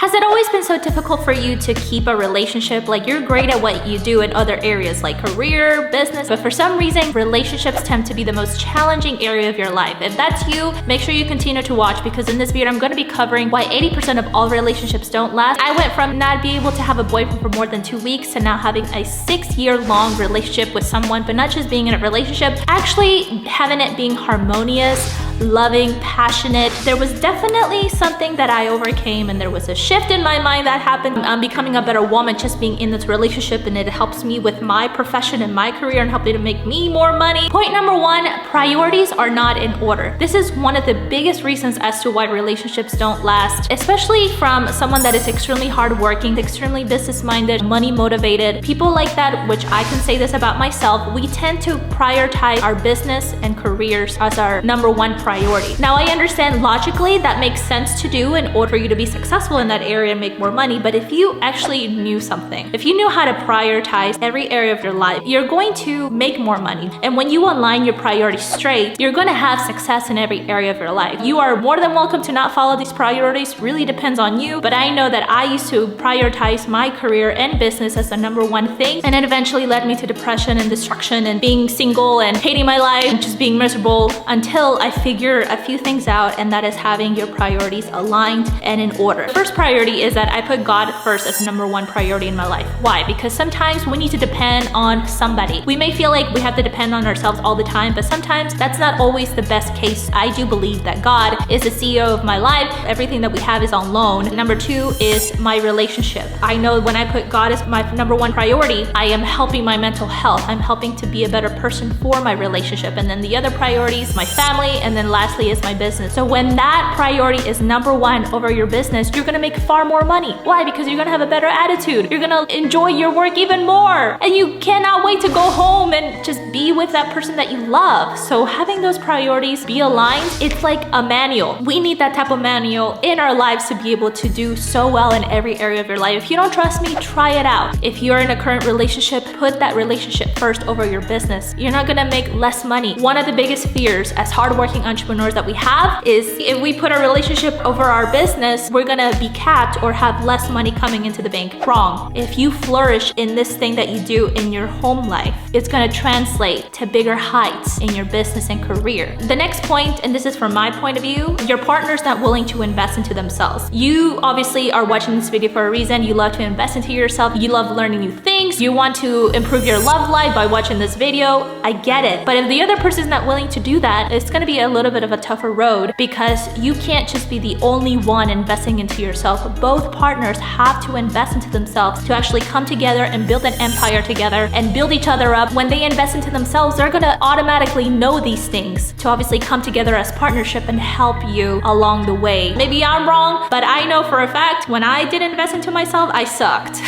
Has it always been so difficult for you to keep a relationship? Like, you're great at what you do in other areas like career, business, but for some reason, relationships tend to be the most challenging area of your life. If that's you, make sure you continue to watch, because in this video, I'm gonna be covering why 80% of all relationships don't last. I went from not being able to have a boyfriend for more than 2 weeks to now having a 6-year-long relationship with someone, but not just being in a relationship, actually having it being harmonious, loving, passionate. There was definitely something that I overcame, and there was a shift in my mind that happened. I'm becoming a better woman just being in this relationship, and it helps me with my profession and my career and helping to make me more money. Point number 1, priorities are not in order. This is one of the biggest reasons as to why relationships don't last, especially from someone that is extremely hardworking, extremely business-minded, money-motivated. People like that, which I can say this about myself, we tend to prioritize our business and careers as our number 1 priority. Now, I understand logically that makes sense to do in order for you to be successful in that area and make more money, but if you actually knew something, if you knew how to prioritize every area of your life, you're going to make more money. And when you align your priorities straight, you're going to have success in every area of your life. You are more than welcome to not follow these priorities, really depends on you, but I know that I used to prioritize my career and business as the number 1 thing, and it eventually led me to depression and destruction and being single and hating my life and just being miserable until I figure a few things out, and that is having your priorities aligned and in order. First priority is that I put God first as number 1 priority in my life. Why? Because sometimes we need to depend on somebody. We may feel like we have to depend on ourselves all the time, but sometimes that's not always the best case. I do believe that God is the CEO of my life. Everything that we have is on loan. Number 2 is my relationship. I know when I put God as my number 1 priority, I am helping my mental health. I'm helping to be a better person for my relationship. And then the other priorities, my family, and then lastly is my business. So when that priority is number 1 over your business, you're gonna make far more money. Why? Because you're gonna have a better attitude. You're gonna enjoy your work even more. And you cannot wait to go home and just be with that person that you love. So having those priorities be aligned, it's like a manual. We need that type of manual in our lives to be able to do so well in every area of your life. If you don't trust me, try it out. If you're in a current relationship, put that relationship first over your business. You're not gonna make less money. One of the biggest fears as hardworking entrepreneurs that we have is if we put our relationship over our business, we're gonna be capped or have less money coming into the bank. Wrong. If you flourish in this thing that you do in your home life, it's gonna translate to bigger heights in your business and career. The next point, and this is from my point of view, your partner's not willing to invest into themselves. You obviously are watching this video for a reason. You love to invest into yourself. You love learning new things. You want to improve your love life by watching this video. I get it. But if the other person's not willing to do that, it's gonna be a little bit of a tougher road, because you can't just be the only one investing into yourself. Both partners have to invest into themselves to actually come together and build an empire together and build each other up. When they invest into themselves, they're gonna automatically know these things to obviously come together as partnership and help you along the way. Maybe I'm wrong, but I know for a fact when I did invest into myself, I sucked.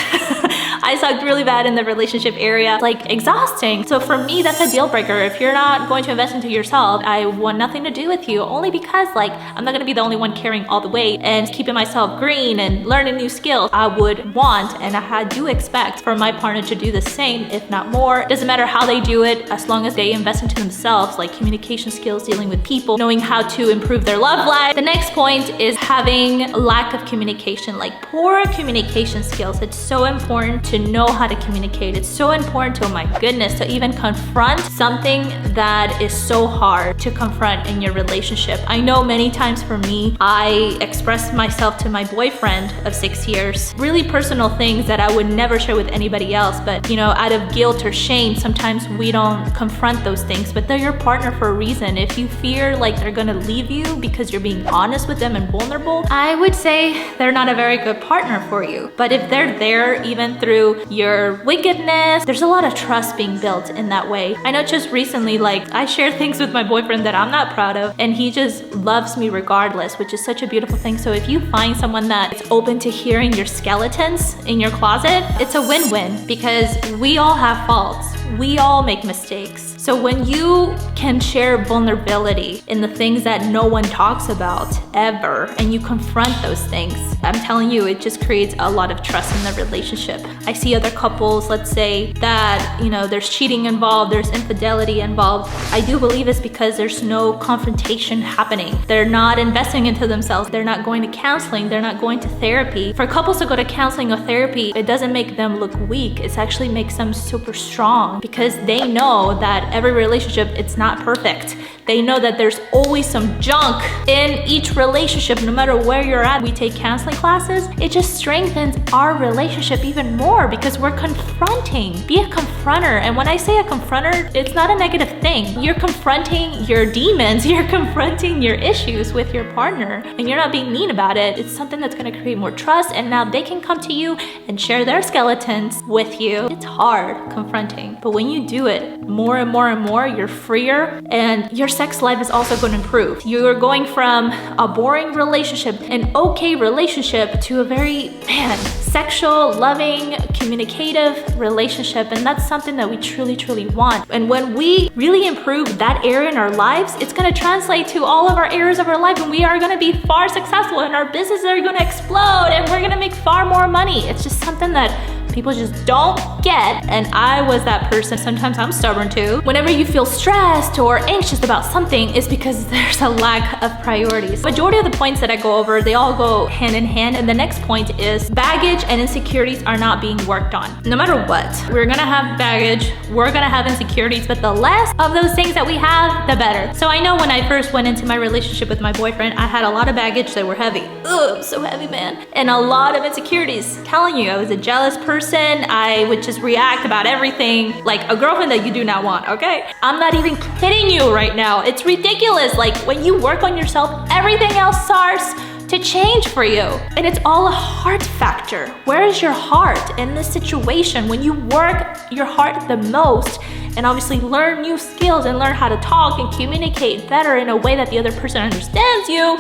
I sucked really bad in the relationship area, like exhausting. So for me, that's a deal breaker. If you're not going to invest into yourself, I want nothing to do with you, only because like I'm not gonna be the only one carrying all the weight and keeping myself green and learning new skills. I would want, and I do expect for my partner to do the same, if not more. Doesn't matter how they do it, as long as they invest into themselves, like communication skills, dealing with people, knowing how to improve their love life. The next point is having lack of communication, like poor communication skills. It's so important to know how to communicate. It's so important to, oh my goodness, to even confront something that is so hard to confront in your relationship. I know many times for me, I expressed myself to my boyfriend of 6 years, really personal things that I would never share with anybody else, but you know, out of guilt or shame, sometimes we don't confront those things, but they're your partner for a reason. If you fear like they're gonna leave you because you're being honest with them and vulnerable, I would say they're not a very good partner for you. But if they're there even through your wickedness, there's a lot of trust being built in that way. I know just recently, like I share things with my boyfriend that I'm not proud of, and he just loves me regardless, which is such a beautiful thing. So if you find someone that's open to hearing your skeletons in your closet, it's a win-win, because we all have faults. We all make mistakes. So when you can share vulnerability in the things that no one talks about ever, and you confront those things, I'm telling you, it just creates a lot of trust in the relationship. I see other couples, let's say that, there's cheating involved, there's infidelity involved. I do believe it's because there's no confrontation happening. They're not investing into themselves. They're not going to counseling. They're not going to therapy. For couples to go to counseling or therapy, it doesn't make them look weak. It actually makes them super strong, because they know that every relationship, it's not perfect. They know that there's always some junk in each relationship, no matter where you're at. We take counseling classes. It just strengthens our relationship even more, because we're confronting. Be a confronter. And when I say a confronter, it's not a negative thing. You're confronting your demons. You're confronting your issues with your partner, and you're not being mean about it. It's something that's going to create more trust, and now they can come to you and share their skeletons with you. It's hard confronting, but when you do it more and more and more, you're freer, and your sex life is also going to improve. You're going from a boring relationship, an okay relationship, to a very, sexual, loving, communicative relationship. And that's something that we truly, truly want. And when we really improve that area in our lives, it's going to translate to all of our areas of our life, and we are going to be far successful, and our businesses are going to explode, and we're going to make far more money. It's just something that people just don't get, and I was that person. Sometimes I'm stubborn too. Whenever you feel stressed or anxious about something, it's because there's a lack of priorities. Majority of the points that I go over, they all go hand in hand, and the next point is baggage and insecurities are not being worked on. No matter what, we're gonna have baggage, we're gonna have insecurities, but the less of those things that we have, the better. So I know when I first went into my relationship with my boyfriend, I had a lot of baggage that were heavy. Ugh, so heavy, man. And a lot of insecurities. I'm telling you, I was a jealous person. I would just react about everything like a girlfriend that you do not want, okay? I'm not even kidding you right now. It's ridiculous. Like, when you work on yourself, everything else starts to change for you. And it's all a heart factor. Where is your heart in this situation? When you work your heart the most, and obviously learn new skills and learn how to talk and communicate better in a way that the other person understands you,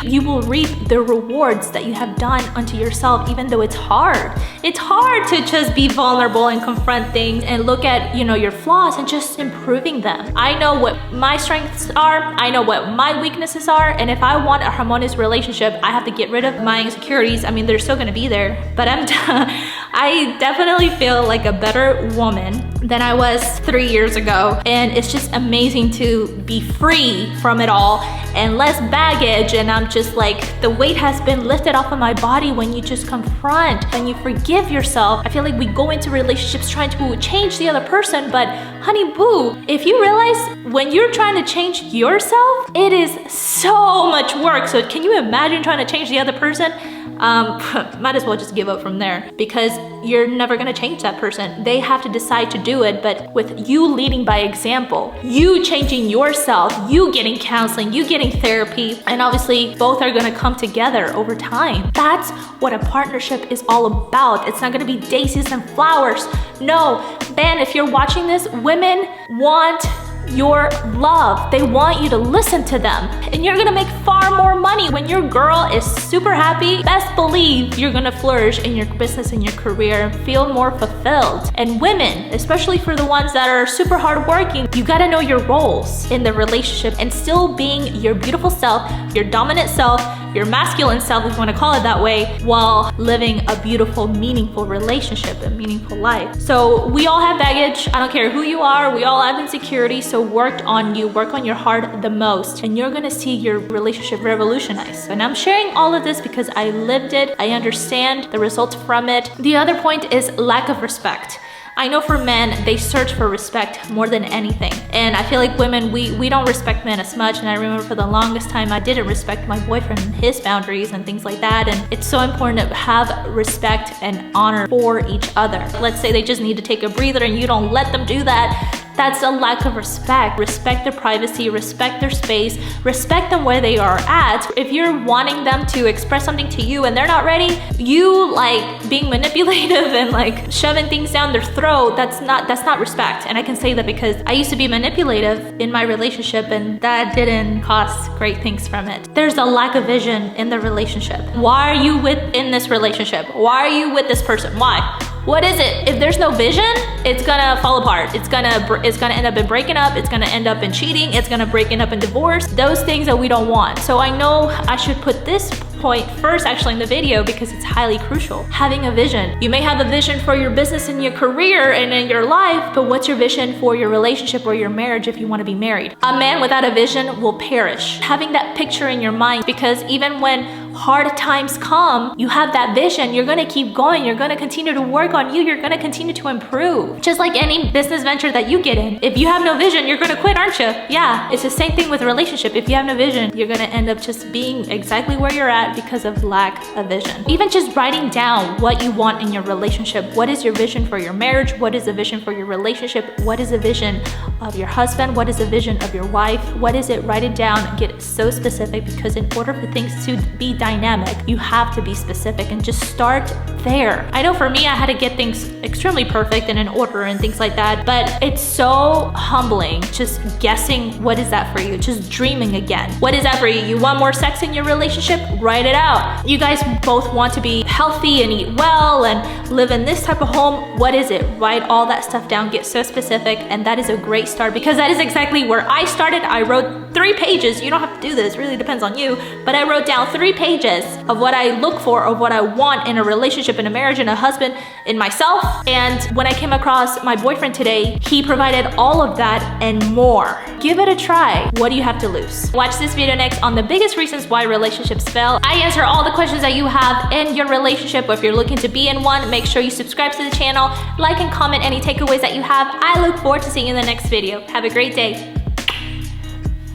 you will reap the rewards that you have done unto yourself, even though it's hard. It's hard to just be vulnerable and confront things and look at, your flaws and just improving them. I know what my strengths are. I know what my weaknesses are. And if I want a harmonious relationship, I have to get rid of my insecurities. I mean, they're still gonna be there, but I definitely feel like a better woman than I was 3 years ago. And it's just amazing to be free from it all and less baggage. And I'm just like, the weight has been lifted off of my body when you just confront and you forgive yourself. I feel like we go into relationships trying to change the other person, but honey boo, if you realize when you're trying to change yourself, it is so much work. So can you imagine trying to change the other person? Might as well just give up from there, because you're never gonna change that person. They have to decide to do it, but with you leading by example, you changing yourself, you getting counseling, you getting therapy, and obviously both are gonna come together over time. That's what a partnership is all about. It's not gonna be daisies and flowers. No, man, if you're watching this, women want your love. They want you to listen to them, and you're gonna make far more money when your girl is super happy. Best believe you're gonna flourish in your business and your career and feel more fulfilled. And women, especially for the ones that are super hardworking, you gotta know your roles in the relationship and still being your beautiful self, your dominant self, your masculine self, if you want to call it that way, while living a beautiful, meaningful relationship, a meaningful life. So we all have baggage. I don't care who you are. We all have insecurity. So work on you, work on your heart the most, and you're gonna see your relationship revolutionize. And I'm sharing all of this because I lived it. I understand the results from it. The other point is lack of respect. I know for men, they search for respect more than anything. And I feel like women, we don't respect men as much. And I remember for the longest time, I didn't respect my boyfriend and his boundaries and things like that. And it's so important to have respect and honor for each other. Let's say they just need to take a breather and you don't let them do that. That's a lack of respect. Respect their privacy, respect their space, respect them where they are at. If you're wanting them to express something to you and they're not ready, you like being manipulative and like shoving things down their throat, that's not respect. And I can say that because I used to be manipulative in my relationship, and that didn't cause great things from it. There's a lack of vision in the relationship. Why are you in this relationship? Why are you with this person? Why? What is it? If there's no vision, it's gonna fall apart. It's gonna end up in breaking up. It's gonna end up in cheating. It's gonna break up in divorce. Those things that we don't want. So I know I should put this point first actually in the video because it's highly crucial. Having a vision. You may have a vision for your business and your career and in your life, but what's your vision for your relationship or your marriage if you want to be married? A man without a vision will perish. Having that picture in your mind, because even when hard times come, you have that vision, you're gonna keep going, you're gonna continue to work on you, you're gonna continue to improve. Just like any business venture that you get in. If you have no vision, you're gonna quit, aren't you? Yeah, it's the same thing with a relationship. If you have no vision, you're gonna end up just being exactly where you're at because of lack of vision. Even just writing down what you want in your relationship. What is your vision for your marriage? What is the vision for your relationship? What is the vision of your husband? What is the vision of your wife? What is it? Write it down, get so specific, because in order for things to be dynamic, you have to be specific and just start there. I know for me, I had to get things extremely perfect and in order and things like that, but it's so humbling just guessing what is that for you, just dreaming again. What is that for you? You want more sex in your relationship? Write it out. You guys both want to be healthy and eat well and live in this type of home. What is it? Write all that stuff down, get so specific, and that is a great start because that is exactly where I started. I wrote 3 pages. You don't have to do this, it really depends on you, but I wrote down 3 pages of what I look for, of what I want in a relationship, in a marriage, in a husband, in myself. And when I came across my boyfriend today, he provided all of that and more. Give it a try. What do you have to lose? Watch this video next on the biggest reasons why relationships fail. I answer all the questions that you have in your relationship, or if you're looking to be in one, make sure you subscribe to the channel, like and comment any takeaways that you have. I look forward to seeing you in the next video. Have a great day.